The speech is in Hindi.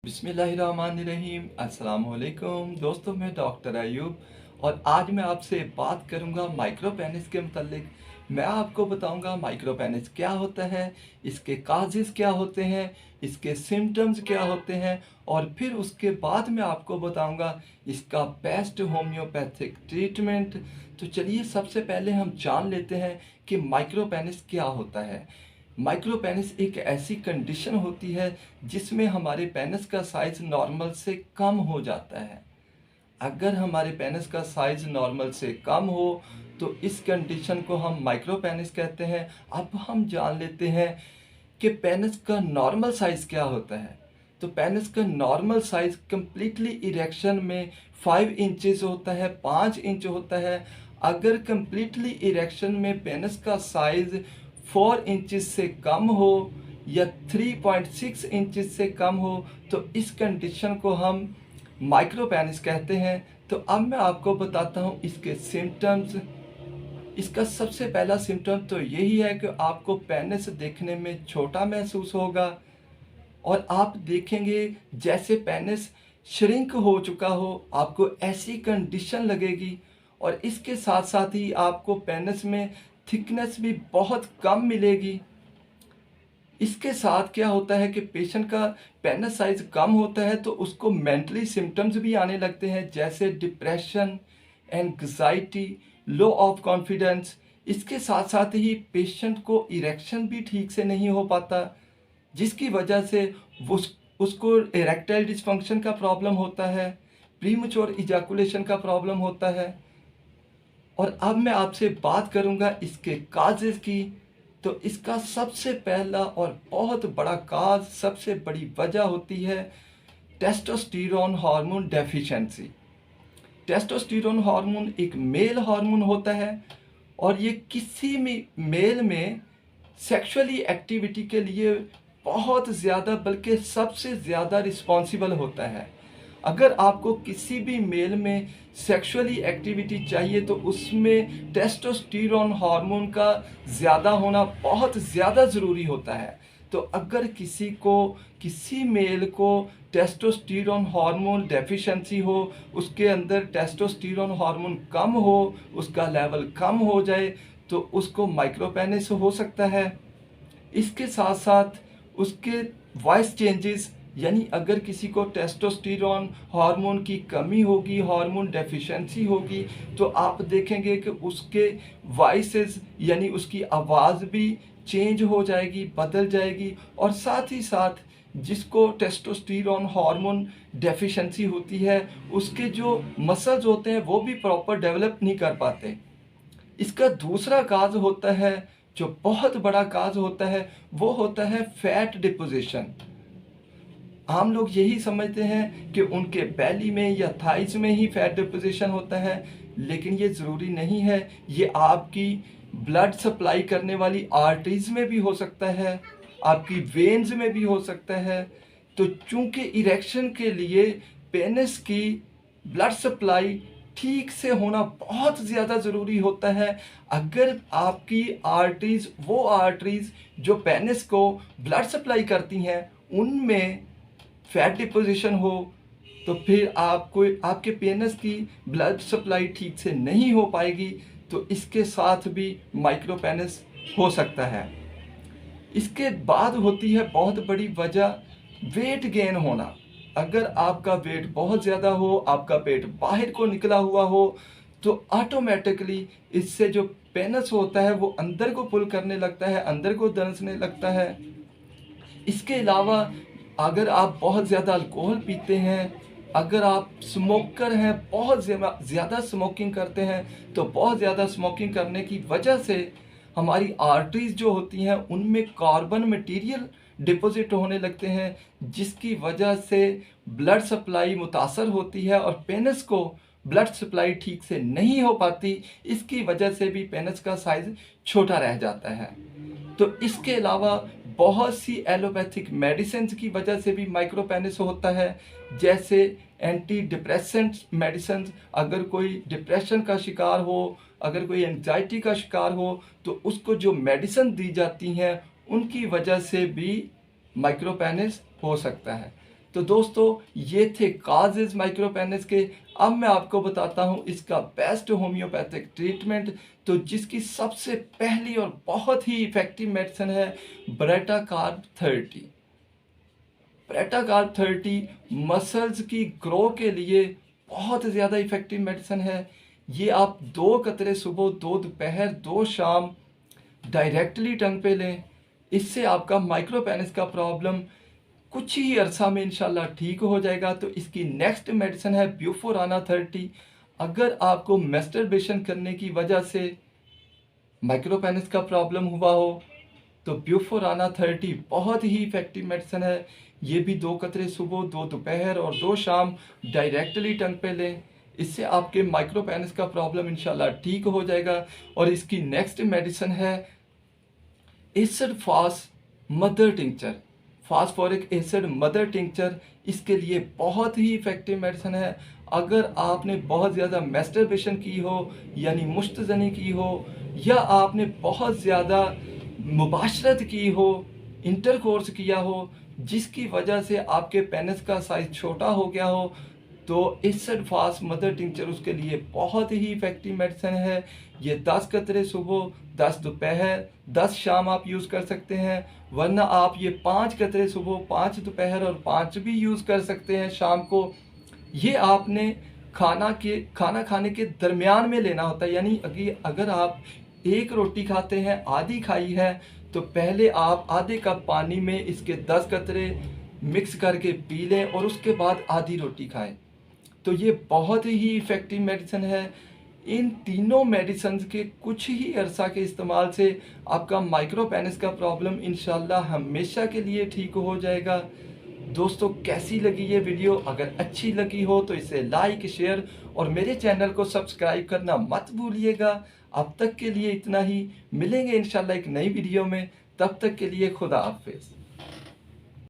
बिस्मिल्लाहिर्रहमानिर्रहीम। अस्सलाम वालेकुम दोस्तों, मैं डॉक्टर अयूब और आज मैं आपसे बात करूंगा माइक्रो पेनिस के मतलब। मैं आपको बताऊंगा माइक्रो पेनिस क्या होता है, इसके काजेस क्या होते हैं, इसके सिम्टम्स क्या होते हैं और फिर उसके बाद मैं आपको बताऊंगा इसका बेस्ट होम्योपैथिक ट्रीटमेंट। तो चलिए सबसे पहले हम जान लेते हैं कि माइक्रो पेनिस क्या होता है। माइक्रो पेनिस एक ऐसी कंडीशन होती है जिसमें हमारे पेनिस का साइज नॉर्मल से कम हो जाता है। अगर हमारे पेनिस का साइज नॉर्मल से कम हो तो इस कंडीशन को हम माइक्रो पेनिस कहते हैं। अब हम जान लेते हैं कि पेनिस का नॉर्मल साइज क्या होता है। तो पेनिस का नॉर्मल साइज कंप्लीटली इरेक्शन में 5 इंचेस होता है, 5 इंच होता है। अगर कंप्लीटली इरेक्शन में पेनिस का साइज 4 इंचेस से कम हो या 3.6 इंचेस से कम हो तो इस कंडीशन को हम माइक्रो पेनिस कहते हैं। तो अब मैं आपको बताता हूँ इसके सिम्टम्स। इसका सबसे पहला सिम्टम तो यही है कि आपको पेनिस देखने में छोटा महसूस होगा और आप देखेंगे जैसे पेनिस श्रिंक हो चुका हो, आपको ऐसी कंडीशन लगेगी। और इसके साथ साथ ही आपको पेनिस में थिकनेस भी बहुत कम मिलेगी। इसके साथ क्या होता है कि पेशेंट का पेनिस साइज कम होता है तो उसको मेंटली सिम्टम्स भी आने लगते हैं, जैसे depression, anxiety, low of confidence. इसके साथ साथ ही पेशेंट को इरेक्शन भी ठीक से नहीं हो पाता, जिसकी वजह से उसको इरेक्टाइल डिस्फंक्शन का प्रॉब्लम होता है, प्रीमैच्योर इजैकुलेशन का प्रॉब्लम होता है। और अब मैं आपसे बात करूंगा इसके काजेस की। तो इसका सबसे पहला और बहुत बड़ा काज, सबसे बड़ी वजह होती है testosterone hormone deficiency. Testosterone hormone एक मेल हार्मोन होता है और ये किसी भी मेल में सेक्सुअली एक्टिविटी के लिए बहुत ज़्यादा, बल्कि सबसे ज़्यादा रिस्पॉन्सिबल होता है। अगर आपको किसी भी मेल में सेक्सुअली एक्टिविटी चाहिए तो उसमें टेस्टोस्टेरोन हार्मोन का ज़्यादा होना बहुत ज़्यादा ज़रूरी होता है। तो अगर किसी मेल को टेस्टोस्टेरोन हार्मोन डेफिशिएंसी हो, उसके अंदर टेस्टोस्टेरोन हार्मोन कम हो, उसका लेवल कम हो जाए तो उसको माइक्रोपेनिस हो सकता है। इसके साथ साथ उसके वॉइस चेंजेस, यानी अगर किसी को टेस्टोस्टेरोन हार्मोन की कमी होगी, हार्मोन डेफिशिएंसी होगी, तो आप देखेंगे कि उसके वॉइसेस यानी उसकी आवाज़ भी चेंज हो जाएगी, बदल जाएगी। और साथ ही साथ जिसको टेस्टोस्टेरोन हार्मोन डेफिशिएंसी होती है, उसके जो मसल्स होते हैं वो भी प्रॉपर डेवलप नहीं कर पाते। इसका दूसरा काज होता है, जो बहुत बड़ा काज होता है, वो होता है फैट डिपोजिशन। हम लोग यही समझते हैं कि उनके बैली में या थाइस में ही फैट डिपोजिशन होता है, लेकिन ये ज़रूरी नहीं है। ये आपकी ब्लड सप्लाई करने वाली आर्टरीज में भी हो सकता है, आपकी वेन्स में भी हो सकता है। तो चूंकि इरेक्शन के लिए पेनिस की ब्लड सप्लाई ठीक से होना बहुत ज़्यादा ज़रूरी होता है। अगर आपकी आर्टरीज, वो आर्टरीज जो पेनिस को ब्लड सप्लाई करती हैं, उनमें फैट डिपोजिशन हो तो फिर आपको आपके पेनिस की ब्लड सप्लाई ठीक से नहीं हो पाएगी, तो इसके साथ भी माइक्रो पेनिस हो सकता है। इसके बाद होती है बहुत बड़ी वजह वेट गेन होना। अगर आपका वेट बहुत ज़्यादा हो, आपका पेट बाहर को निकला हुआ हो, तो ऑटोमेटिकली इससे जो पेनिस होता है वो अंदर को पुल करने लगता है, अंदर को दंसने लगता है। इसके अलावा अगर आप बहुत ज़्यादा अल्कोहल पीते हैं, अगर आप स्मोकर हैं, बहुत ज़्यादा स्मोकिंग करते हैं, तो बहुत ज़्यादा स्मोकिंग करने की वजह से हमारी आर्टरीज जो होती हैं उनमें कार्बन मटेरियल डिपॉजिट होने लगते हैं, जिसकी वजह से ब्लड सप्लाई मुतासर होती है और पेनिस को ब्लड सप्लाई ठीक से नहीं हो पाती। इसकी वजह से भी पेनिस का साइज छोटा रह जाता है। तो इसके अलावा बहुत सी एलोपैथिक मेडिसिन की वजह से भी माइक्रो पेनिस होता है, जैसे एंटी डिप्रेसेंट मेडिसिन। अगर कोई डिप्रेशन का शिकार हो, अगर कोई एंजाइटी का शिकार हो, तो उसको जो मेडिसिन दी जाती हैं उनकी वजह से भी माइक्रो पेनिस हो सकता है। तो दोस्तों ये थे काजेज माइक्रोपेनिस के। अब मैं आपको बताता हूँ इसका बेस्ट होम्योपैथिक ट्रीटमेंट, तो जिसकी सबसे पहली और बहुत ही इफेक्टिव मेडिसिन है Beretta carb 30। Beretta carb 30 muscles की ग्रो के लिए बहुत ज़्यादा इफेक्टिव मेडिसिन है। ये आप 2 कतरे सुबह, 2 दोपहर, 2 शाम डायरेक्टली टंग पे लें। इससे आपका माइक्रोपेनिस का प्रॉब्लम कुछ ही अरसा में इंशाल्लाह ठीक हो जाएगा। तो इसकी नेक्स्ट मेडिसिन है ब्यूफोराना 30। अगर आपको मैस्टरबेशन करने की वजह से माइक्रोपेनिस का प्रॉब्लम हुआ हो तो ब्यूफोराना 30 बहुत ही इफेक्टिव मेडिसिन है। ये भी 2 कतरे सुबह, 2 दोपहर और 2 शाम डायरेक्टली टंग पे लें। इससे आपके माइक्रोपेनिस का प्रॉब्लम इंशाल्लाह ठीक हो जाएगा। और इसकी नेक्स्ट मेडिसिन है एसिड फास mother tincture, phosphoric acid mother tincture. इसके लिए बहुत ही इफेक्टिव मेडिसिन है। अगर आपने बहुत ज़्यादा मैस्टरबेशन की हो यानी मुश्तजनी की हो, या आपने बहुत ज़्यादा मुबाशरत की हो, इंटरकोर्स किया हो, जिसकी वजह से आपके पेनिस का साइज छोटा हो गया हो, तो एसिड फास्ट मदर टिंचर उसके लिए बहुत ही इफेक्टिव मेडिसिन है। ये 10 कतरे सुबह, 10 दोपहर, 10 शाम आप यूज़ कर सकते हैं। वरना आप ये 5 कतरे सुबह, 5 दोपहर और 5 भी यूज़ कर सकते हैं शाम को। ये आपने खाना खाने के दरमियान में लेना होता है। यानी अगर आप एक रोटी खाते हैं, आधी खाई है, तो पहले आप आधे कप पानी में इसके 10 कतरे मिक्स करके पी लें और उसके बाद आधी रोटी खाएं। तो ये बहुत ही इफ़ेक्टिव मेडिसिन है। इन तीनों मेडिसिन के कुछ ही अरसा के इस्तेमाल से आपका माइक्रोपेनिस का प्रॉब्लम इंशाल्लाह हमेशा के लिए ठीक हो जाएगा। दोस्तों कैसी लगी ये वीडियो? अगर अच्छी लगी हो तो इसे लाइक, शेयर और मेरे चैनल को सब्सक्राइब करना मत भूलिएगा। अब तक के लिए इतना ही। मिलेंगे इंशाल्लाह एक नई वीडियो में। तब तक के लिए खुदा हाफिज़।